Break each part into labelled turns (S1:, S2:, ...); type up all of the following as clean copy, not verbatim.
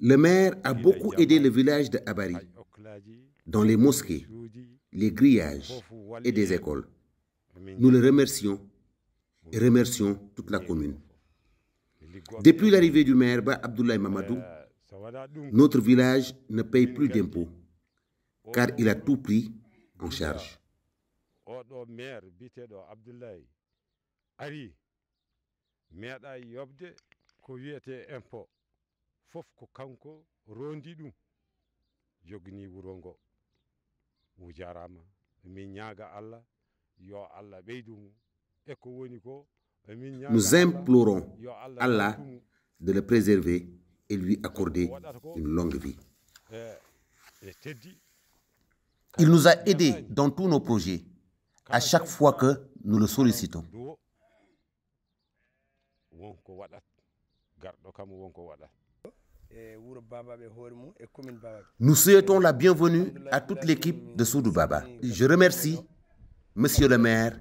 S1: Le maire a beaucoup aidé le village de Abari dans les mosquées, les grillages et des écoles. Nous le remercions et remercions toute la commune. Depuis l'arrivée du maire Ba Abdoulaye Mamadou, notre village ne paye plus d'impôts car il a tout pris en charge. Nous implorons Allah de le préserver et lui accorder une longue vie. Il nous a aidés dans tous nos projets, à chaque fois que nous le sollicitons. Nous souhaitons la bienvenue à toute l'équipe de Soudou Baba. Je remercie Monsieur le maire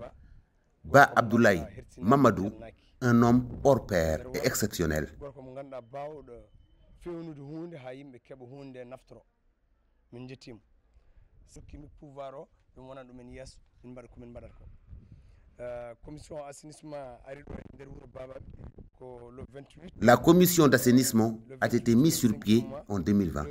S1: Ba Abdoulaye Mamadou, un homme hors pair et exceptionnel. La commission d'assainissement a été mise sur pied en 2020.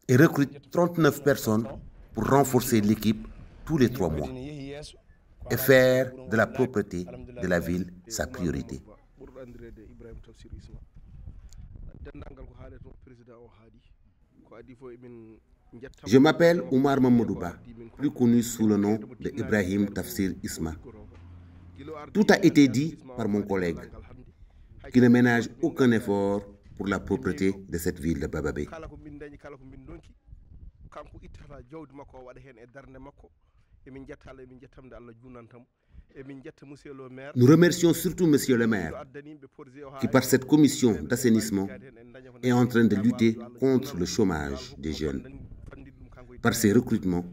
S1: Et recrute 39 personnes pour renforcer l'équipe tous les 3 mois et faire de la propreté de la ville sa priorité. Je m'appelle Oumar Mamadouba, plus connu sous le nom de Ibrahim Tafsir Isma. Tout a été dit par mon collègue, qui ne ménage aucun effort pour la propreté de cette ville de Bababé. Nous remercions surtout Monsieur le maire, qui par cette commission d'assainissement est en train de lutter contre le chômage des jeunes, par ses recrutements,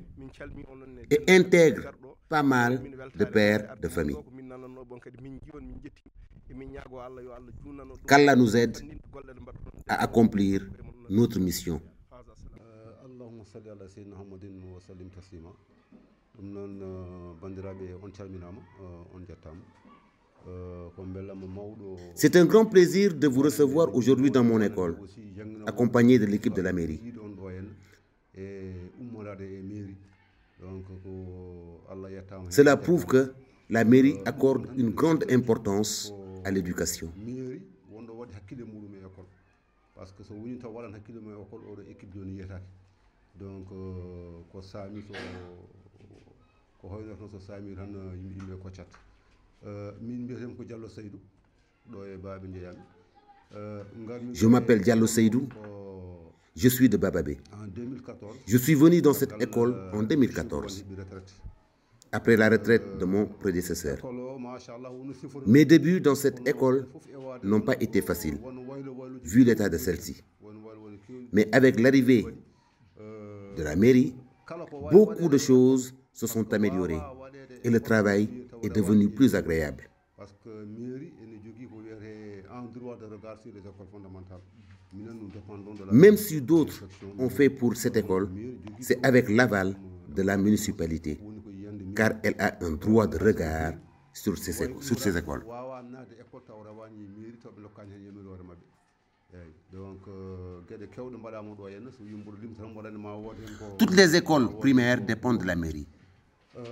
S1: et intègre pas mal de pères de famille. Qu'Allah nous aide à accomplir notre mission. C'est un grand plaisir de vous recevoir aujourd'hui dans mon école, accompagné de l'équipe de la mairie. Cela prouve que la mairie accorde une grande importance à l'éducation. Je m'appelle Diallo Seydou, je suis de Bababé. Je suis venu dans cette école en 2014, après la retraite de mon prédécesseur. Mes débuts dans cette école n'ont pas été faciles, vu l'état de celle-ci. Mais avec l'arrivée de la mairie, beaucoup de choses se sont améliorées et le travail est devenu plus agréable. Même si d'autres ont fait pour cette école, c'est avec l'aval de la municipalité, car elle a un droit de regard sur ces écoles. Toutes les écoles primaires dépendent de la mairie,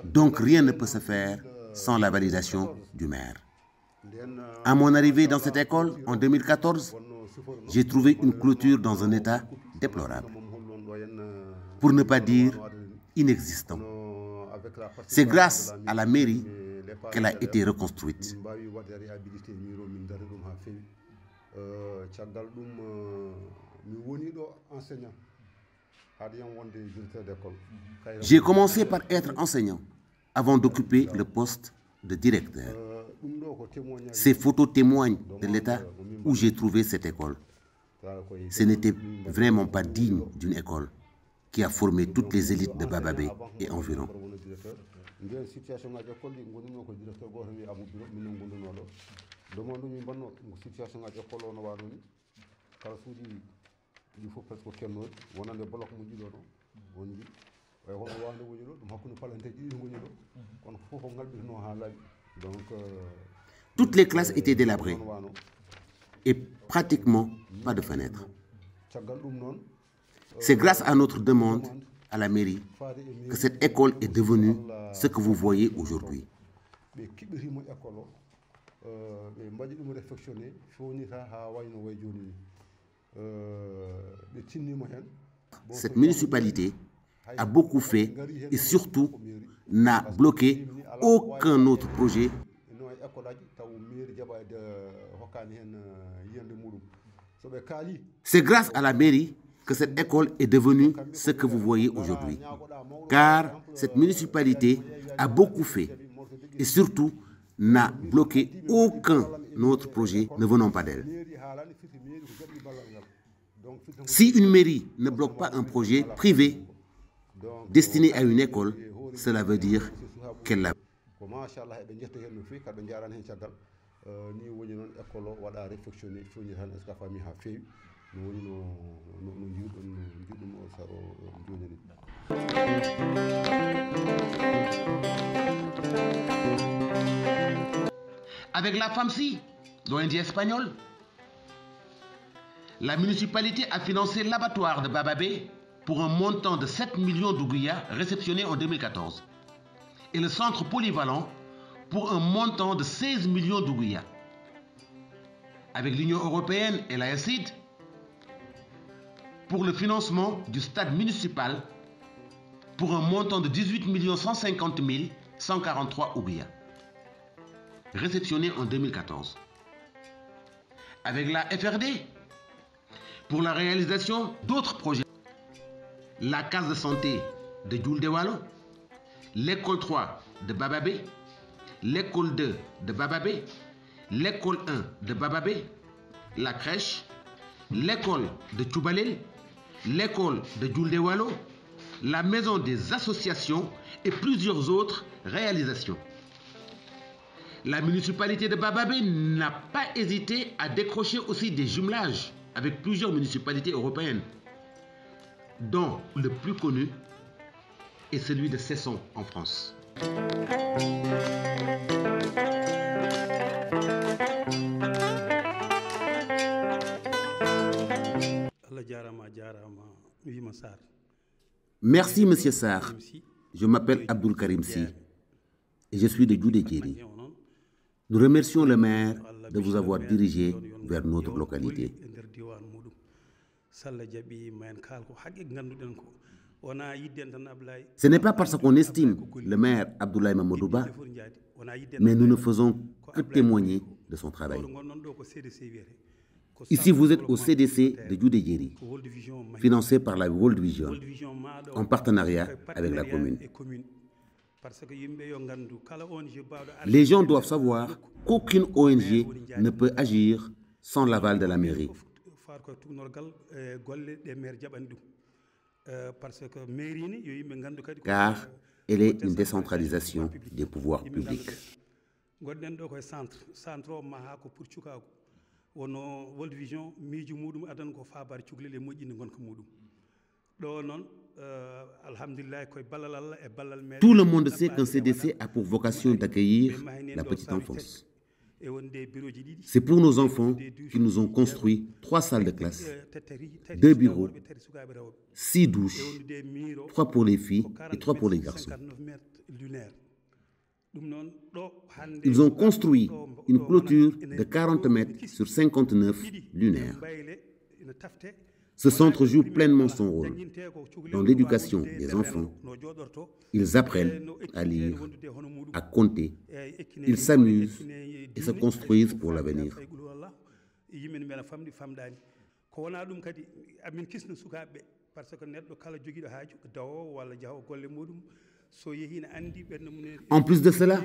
S1: donc rien ne peut se faire sans la validation du maire. À mon arrivée dans cette école en 2014, j'ai trouvé une clôture dans un état déplorable, pour ne pas dire inexistant. C'est grâce à la mairie qu'elle a été reconstruite. J'ai commencé par être enseignant avant d'occuper le poste de directeur. Ces photos témoignent de l'état où j'ai trouvé cette école. Ce n'était vraiment pas digne d'une école qui a formé toutes les élites de Bababé et environ. Toutes les classes étaient délabrées et pratiquement pas de fenêtres. C'est grâce à notre demande à la mairie que cette école est devenue ce que vous voyez aujourd'hui. Cette municipalité a beaucoup fait et surtout n'a bloqué aucun autre projet. C'est grâce à la mairie que cette école est devenue ce que vous voyez aujourd'hui. Car cette municipalité a beaucoup fait et surtout n'a bloqué aucun autre projet ne venant pas d'elle. Si une mairie ne bloque pas un projet privé destiné à une école, cela veut dire qu'elle l'a. Avec la FAMSI, l'ONG espagnole, la municipalité a financé l'abattoir de Bababé pour un montant de 7 millions d'Ouguiya réceptionnés en 2014 et le centre polyvalent pour un montant de 16 millions d'Ouguiya. Avec l'Union européenne et la SID pour le financement du stade municipal pour un montant de 18 150 143 Ouguiya réceptionnés en 2014. Avec la FRD pour la réalisation d'autres projets. La case de santé de Djouldewalo, l'école 3 de Bababé, l'école 2 de Bababé, l'école 1 de Bababé, la crèche, l'école de Tchoubalel, l'école de Djouldewalo, la maison des associations et plusieurs autres réalisations. La municipalité de Bababé n'a pas hésité à décrocher aussi des jumelages avec plusieurs municipalités européennes, dont le plus connu est celui de Cesson en France. Merci, Monsieur Sarr. Je m'appelle Abdoul Karim Sy et je suis de Djoudé-Djeri. Nous remercions le maire de vous avoir dirigé vers notre localité. Ce n'est pas parce qu'on estime le maire Abdoulaye Mamadouba, mais nous ne faisons que témoigner de son travail. Ici, vous êtes au CDC de Djoudé-Djeri, financé par la World Vision, en partenariat avec la commune. Les gens doivent savoir qu'aucune ONG ne peut agir sans l'aval de la mairie. Car elle est une décentralisation des pouvoirs publics. Tout le monde sait qu'un CDC a pour vocation d'accueillir la petite enfance. C'est pour nos enfants qu'ils nous ont construit 3 salles de classe, 2 bureaux, 6 douches, 3 pour les filles et 3 pour les garçons. Ils ont construit une clôture de 40 mètres sur 59 lunaires. Ce centre joue pleinement son rôle dans l'éducation des enfants. Ils apprennent à lire, à compter, ils s'amusent et se construisent pour l'avenir. En plus de cela,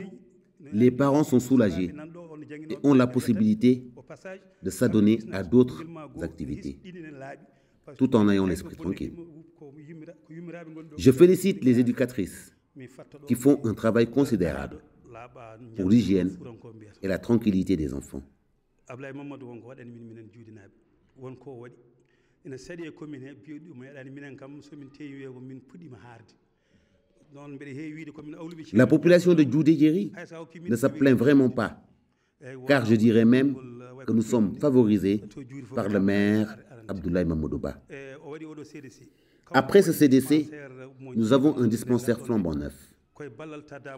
S1: les parents sont soulagés et ont la possibilité de s'adonner à d'autres activités, tout en ayant l'esprit tranquille. Je félicite les éducatrices qui font un travail considérable pour l'hygiène et la tranquillité des enfants. La population de Djoudé-Djeri ne se plaint vraiment pas, car je dirais même que nous sommes favorisés par le maire Abdoulaye Mamadou Ba. Après ce CDC, nous avons un dispensaire flambant neuf,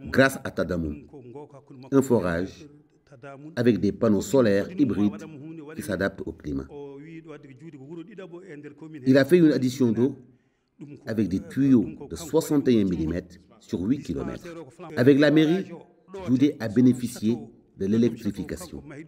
S1: grâce à Tadamoun, un forage avec des panneaux solaires hybrides qui s'adaptent au climat. Il a fait une addition d'eau avec des tuyaux de 61 mm sur 8 km. Avec la mairie, Djoudé a bénéficié de l'électrification.
S2: Avec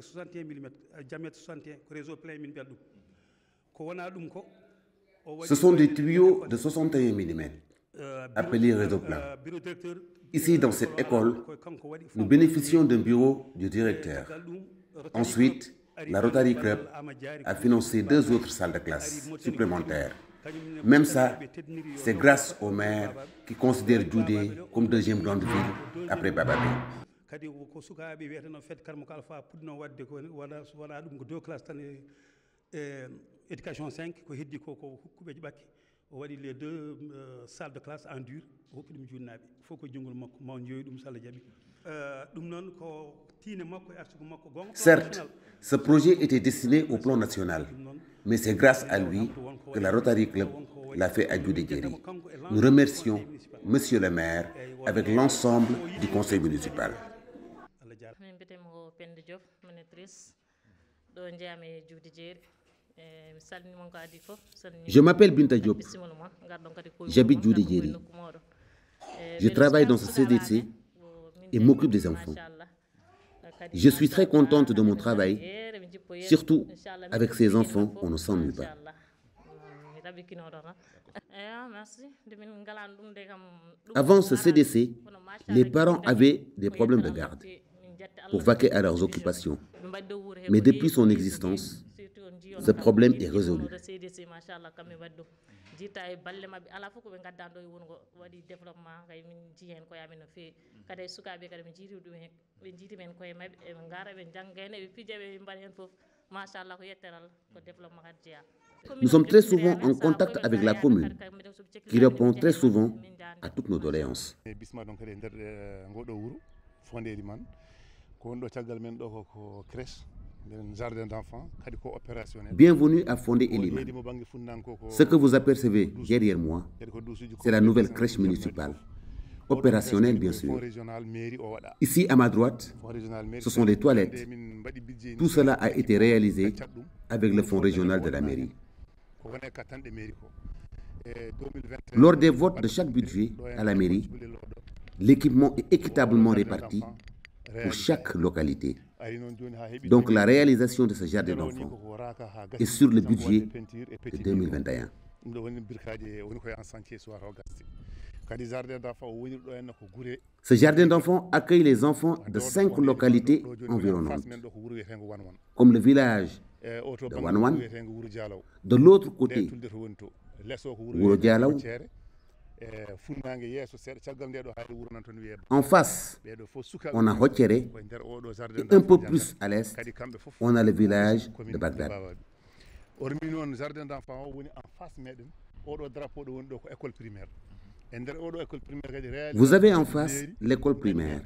S2: 61 mm, diamètre 61, réseau plein min beldum.
S1: Ce sont des tuyaux de 61 mm, appelés réseau plein. Ici, dans cette école, nous bénéficions d'un bureau du directeur. Ensuite, la Rotary Club a financé 2 autres salles de classe supplémentaires. Même ça, c'est grâce au maire qui considère Djoudé comme deuxième grande ville après Bababé.
S2: Éducation 5 ko heddi ko hukkuɓe ɓakki o waɗi les 2 salles de classe en dur o hokki ɗum junnaɓe fof ko jungol makko ma joyi ɗum salla jaaɓi ɗum noon ko tiine makko e arsugo makko gonga.
S1: Certes, ce projet était destiné au plan national, mais c'est grâce à lui que la Rotary Club l'a fait à Djoudé-Djeri. Nous remercions Monsieur le maire avec l'ensemble du conseil municipal. Je m'appelle Binta Diop. J'habite Djoudé-Djeri. Je travaille dans ce CDC et m'occupe des enfants. Je suis très contente de mon travail. Surtout avec ces enfants, on ne s'ennuie pas. Avant ce CDC, les parents avaient des problèmes de garde pour vaquer à leurs occupations. Mais depuis son existence, ce problème est résolu. Nous sommes très souvent en contact avec la commune, qui répond très souvent à toutes nos doléances. Bienvenue à Fondé Eliman. Ce que vous apercevez derrière moi, c'est la nouvelle crèche municipale, opérationnelle bien sûr. Ici à ma droite, ce sont les toilettes. Tout cela a été réalisé avec le fonds régional de la mairie. Lors des votes de chaque budget à la mairie, l'équipement est équitablement réparti pour chaque localité. Donc la réalisation de ce jardin d'enfants est sur le budget de 2021. Ce jardin d'enfants accueille les enfants de 5 localités environnantes, comme le village de Wanwan, de l'autre côté, Wuro Dialaw. En face, on a Hotchere et un peu plus à l'est, on a le village de Bagdad. Vous avez en face l'école primaire,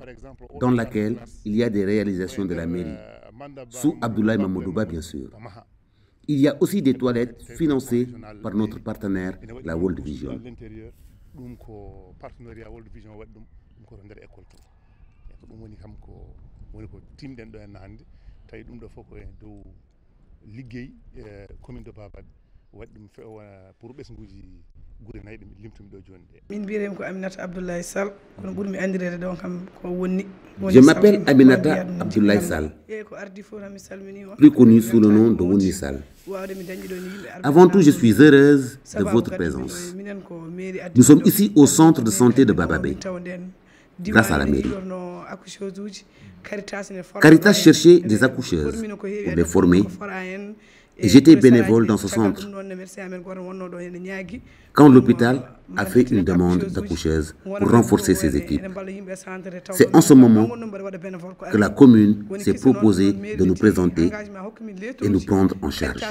S1: dans laquelle il y a des réalisations de la mairie, sous Abdoulaye Mamadou Ba bien sûr. Il y a aussi des toilettes financées par notre partenaire, la World Vision.
S3: pour ɓesguji gure nayi ɗi limtumi ɗo joni ɗe.
S4: Min mbiyetemi ko Aminata Abdoulaye Sall kono ɓurmi andirede ɗon kam ko wonni.
S1: Je m'appelle Aminata Abdoulaye Sall, plus connue sous le nom de Wonni Sall. Avant tout, je suis heureuse de votre présence. Nous sommes ici au centre de santé de Bababé, grâce à la mairie. Caritas cherchait des accoucheuses pour les former et j'étais bénévole dans ce centre. Quand l'hôpital a fait une demande d'accoucheuse pour renforcer ses équipes, c'est en ce moment que la commune s'est proposée de nous présenter et nous prendre en charge.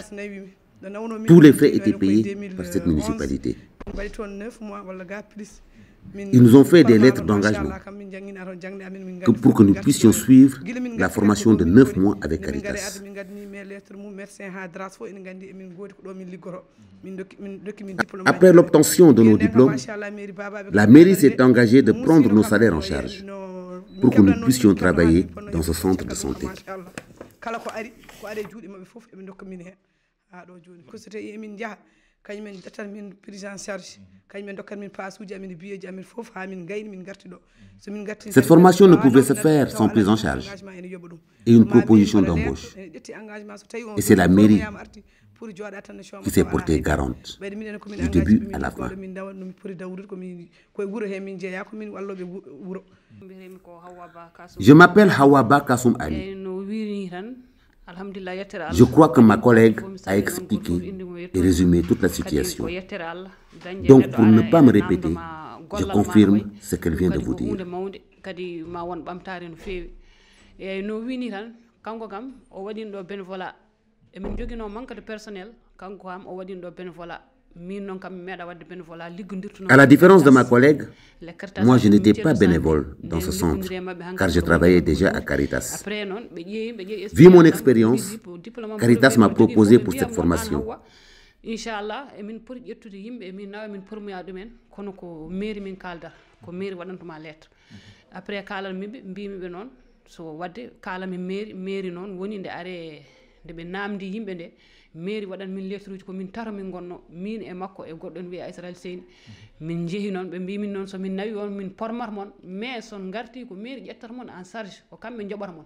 S1: Tous les frais étaient payés par cette municipalité. Ils nous ont fait des lettres d'engagement pour que nous puissions suivre la formation de 9 mois avec Caritas. Après l'obtention de nos diplômes, la mairie s'est engagée de prendre nos salaires en charge pour que nous puissions travailler dans ce centre de santé. Cette formation ne pouvait se faire sans prise en charge et une proposition d'embauche. Et c'est la mairie qui s'est portée garante du début à la fin. Je m'appelle Hawaba Kassoum Ali. Je crois que ma collègue a expliqué et résumé toute la situation. Donc, pour ne pas me répéter, je confirme ce qu'elle vient de vous dire. À la différence de ma collègue, moi je n'étais pas bénévole dans ce centre, car je travaillais déjà à Caritas. Vu mon expérience, Caritas m'a proposé pour cette formation.
S5: mairie waɗan min lettre ko min taro min gonno min e makko e goddon wi Israel Seyni min jehi non be mbi min non so min nawi on min pormar mon mais son garti ko mairie ƴettata mon en charge ko kamɓe jobata mon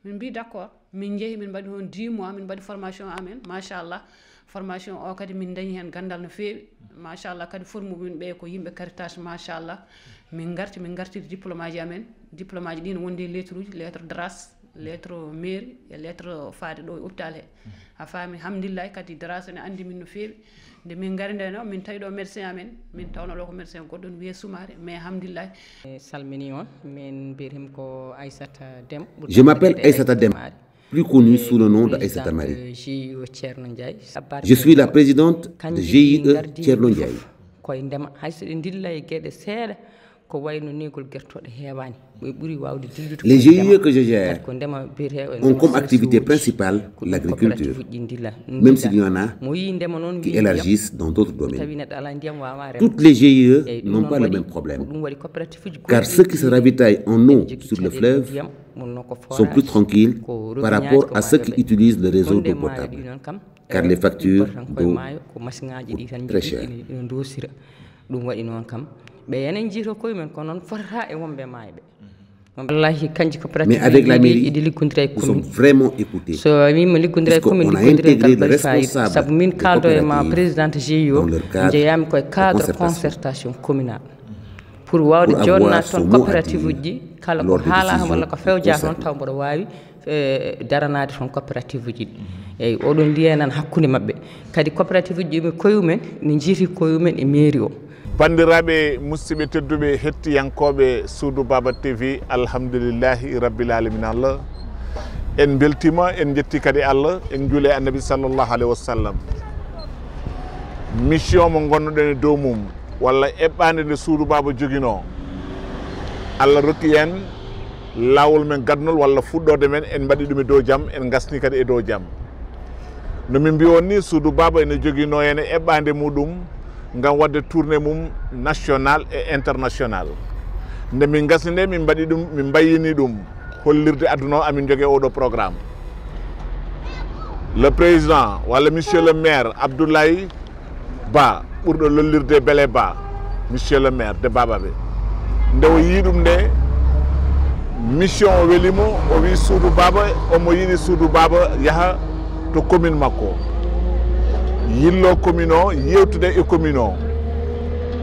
S5: min mbi d'accord min jehi min mbaɗi hon 10 mois min mbaɗi formation amen machallah formation o kadi min dañi hen gandal no feewi machallah kadi formu min ɓe ko yimɓe Caritas machallah min garti diplôme aji amen diplôme aji ɗi no wondi lettre uji lettre DRAS lettre mairie e lettre faade ɗo e hôpital he a faami hamdillah kadi DRAS ne andi min no feewi nde min gari ndeno min tawi ɗo médecin amen min tawno ɗo ko médecin goɗɗo wiye Soumare mais hamdillah
S6: salmini on min birim ko Aissata Dem.
S1: Je m'appelle Aissata Dem, plus connue sous le nom de Aissata Marie. Je suis la présidente de GIE Thierno Ndiaye.
S6: koye ndema hayso ɗe dilla e gueɗe seeɗa ko wayno negol guertoɗe heewani ɓe ɓuri wawde dillude.
S1: Les GIE que je gère ont comme activité principale l'agriculture, même s'il y en a qui élargissent dans d'autres domaines. Toutes les GIE n'ont pas le même problème, car ceux qui se ravitaillent en eau sur le fleuve sont plus tranquilles par rapport à ceux qui utilisent le réseau d'eau potable, car les factures d'eau coûtent très cher. Mais avec la mairie, nous sommes vraiment écoutés. Puisqu'on a intégré le responsable de coopérative dans leur cadre de concertation communale pour avoir son mot à dire lors des décisions concernées.
S7: bandiraɓe musidɓe tedduɓe hettiyankoɓe Suudu Baba TV alhamdulillahi rabbil alamin Allah en beltima en jetti kadi Allah en juule annabi sallallahu alaihi wasallam mission mo gonnoɗen e dow mum walla eɓɓande nde Suudu Baba joguino Allah rokki en lawol men gadnol walla fuɗɗode men en mbaɗi ɗum e dow jaam en gasni kadi e dow jaam no min mbiwon ni Suudu Baba ene joguino ene eɓɓande muɗum ngam wadde tournée mum national et international nde min gasni nde min mbaɗi ɗum min mbayini ɗum hollirde aduna o amin jogui oɗo programme le président walla monsieur le maire Abdoulaye Ba ɓurɗo lollirde Bélé Ba monsieur le maire de Babaɓe nde o yii ɗum nde mission o welimo o wi Soudou Baba omo yiɗi Soudou Baba yaha to commune makko yillo commune o yewtude e commune o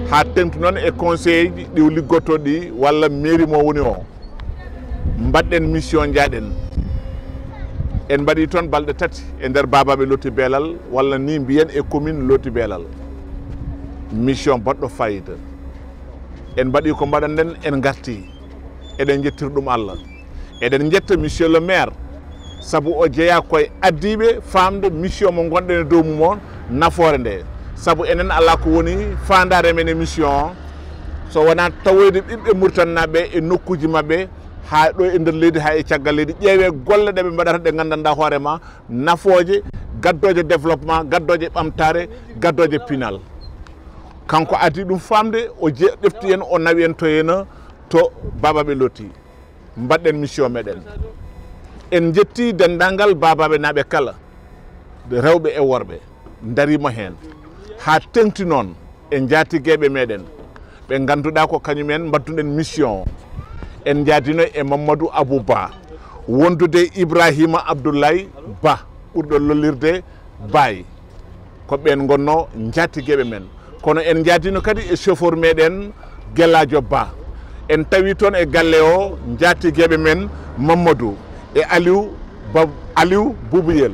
S7: ha tengtu noon e conseil ji ɗi liggoto ɗi walla mairie mo woni o mbaɗɗen mission jaaɗen en mbaɗi toon balɗe tati e nder Babaɓe Loti Beelal walla ni mbiyen e commune Loti Beelal mission baɗɗo fayida en mbaɗi ko mbaɗanɗen en garti eɗen jettir ɗum Allah eɗen jetta monsieur le maire saabu o jeeya koye addiɓe famde mission mo gonɗen e dow mum on nafoore nde saabu enen ala ko woni fandare men e mission o so wona tawoyde ɓiɓɓe Mauritanie e nokkuji mabɓe ha ɗo e nder leydi ha e caggal leydi ƴeewe golle ɗeɓe mbaɗata ɗe gandanɗa hoorema nafooje gaddoje développement gaddoje ɓamtare gaddoje pinal kanko addi ɗum famde o ɗefti en o nawi en to hena to Babaɓe Loti mbaɗɗen mission meɗen en jetti dendagal Babaɓe naɓe kala rewɓe e worɓe darima hen ha tengti noon en jaatigueɓe meɗen ɓe ganduɗa ko kañumen mbadduɗen mission o en jaadino e Mamadou Abou Ba wondude Ibrahima Abdoulaye Ba ɓurɗo lollirde Baye ko ɓen gonno jaatigueɓe men kono en jaadino kadi e chauffeur meɗen Gueladio Ba en tawi toon e galle o jaatigueɓe men Mamadou e Aliou Boubouuyel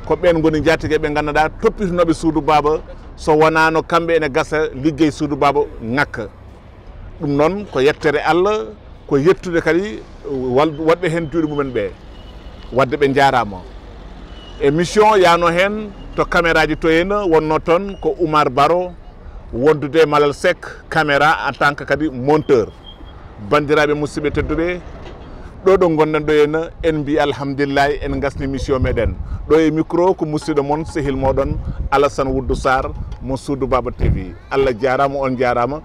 S7: ko ɓen goni jaatigueɓe ganduɗa toppitinoɓe Soudou Baba so wonano kamɓe ene gasa liggey Soudou Baba ngakka ɗum noon ko yettere Allah ko yettude kadi waɗɓe hen juuɗe mumen ɓe wadde ɓe jarama émission yano hen to caméra ji to hena wonno toon ko Oumar Baro wondude Malal Seck caméra en tant que kadi monteur bandiraɓe musidɓe tedduɓe ɗo ɗo gonɗen ɗo henna en mbi alhamdulillahi en gasni mission meɗen ɗo e micro ko musidɗo moon sehil moɗon Alassane Woudou Sarr mo Soudou Baba TV Allah jarama on jarama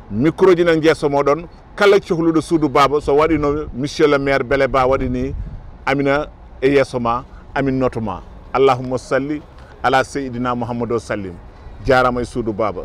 S7: micro ji nan jeeso moɗon kala cohluɗo Soudou Baba so waɗino monsieur le maire Bélé Ba waɗi ni amina e yeeso ma amin notoma allahumma salli ala seydina Mouhamadou sallim jarama e Soudou Baba